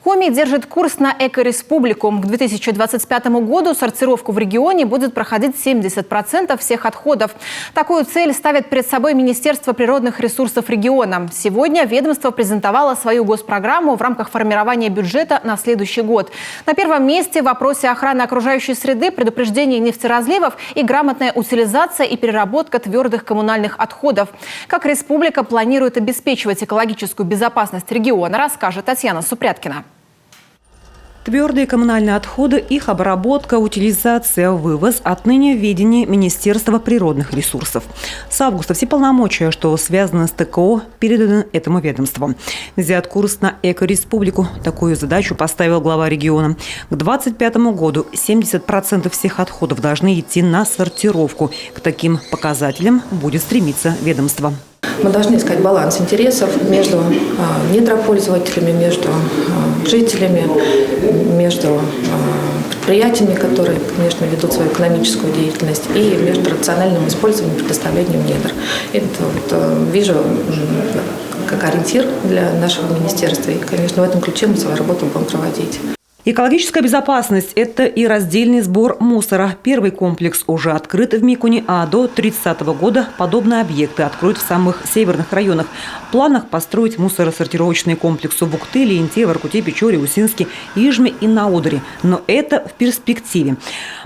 Коми держит курс на экореспублику. К 2025 году сортировку в регионе будет проходить 70% всех отходов. Такую цель ставит перед собой Министерство природных ресурсов региона. Сегодня ведомство презентовало свою госпрограмму в рамках формирования бюджета на следующий год. На первом месте в вопросе охраны окружающей среды предупреждение нефтеразливов и грамотная утилизация и переработка твердых коммунальных отходов. Как республика планирует обеспечивать экологическую безопасность региона, расскажет Татьяна Супряткина. Твердые коммунальные отходы, их обработка, утилизация, вывоз отныне в ведении Министерства природных ресурсов. С августа все полномочия, что связаны с ТКО, переданы этому ведомству. Взят курс на экореспублику. Такую задачу поставил глава региона. К 2025 году 70% всех отходов должны идти на сортировку. К таким показателям будет стремиться ведомство. Мы должны искать баланс интересов между недропользователями, между жителями, между предприятиями, которые, конечно, ведут свою экономическую деятельность, и между рациональным использованием и предоставлением недр. Это вижу как ориентир для нашего министерства. И, конечно, в этом ключе мы свою работу будем проводить. Экологическая безопасность – это и раздельный сбор мусора. Первый комплекс уже открыт в Микуне, а до 30 года подобные объекты откроют в самых северных районах. В планах построить мусоросортировочные комплексы в Уктыле, Инте, Воркуте, Печоре, Усинске, Ижме и на Одере. Но это в перспективе.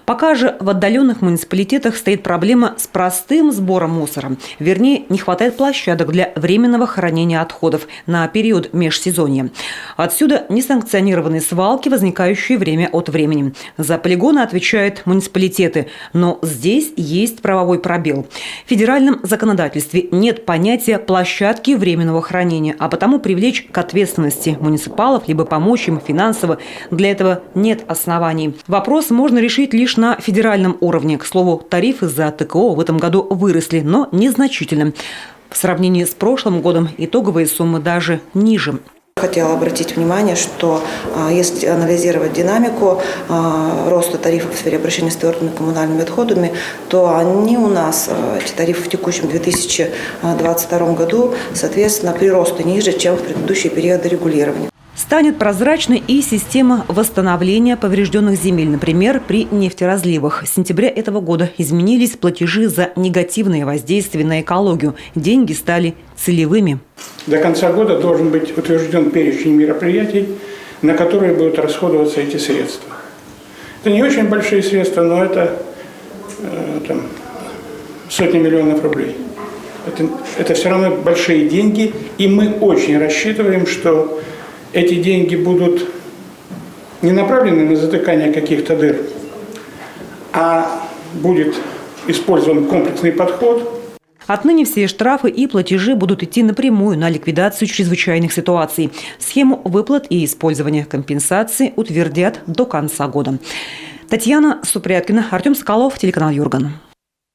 Пока же в отдаленных муниципалитетах стоит проблема с простым сбором мусора. Вернее, не хватает площадок для временного хранения отходов на период межсезонья. Отсюда несанкционированные свалки, возникающие время от времени. За полигоны отвечают муниципалитеты, но здесь есть правовой пробел. В федеральном законодательстве нет понятия площадки временного хранения, а потому привлечь к ответственности муниципалов, либо помочь им финансово для этого нет оснований. Вопрос можно решить лишь на федеральном уровне. К слову, тарифы за ТКО в этом году выросли, но незначительно. В сравнении с прошлым годом итоговые суммы даже ниже. Хотела обратить внимание, что если анализировать динамику роста тарифов в сфере обращения с твердыми коммунальными отходами, то они у нас, эти тарифы в текущем 2022 году, соответственно, приросты ниже, чем в предыдущие периоды регулирования. Станет прозрачной и система восстановления поврежденных земель. Например, при нефтеразливах. С сентября этого года изменились платежи за негативное воздействие на экологию. Деньги стали целевыми. До конца года должен быть утвержден перечень мероприятий, на которые будут расходоваться эти средства. Это не очень большие средства, но это сотни миллионов рублей. Это все равно большие деньги, и мы очень рассчитываем, что эти деньги будут не направлены на затыкание каких-то дыр, а будет использован комплексный подход. Отныне все штрафы и платежи будут идти напрямую на ликвидацию чрезвычайных ситуаций. Схему выплат и использования компенсации утвердят до конца года. Татьяна Супряткина, Артем Соколов, телеканал Юрган.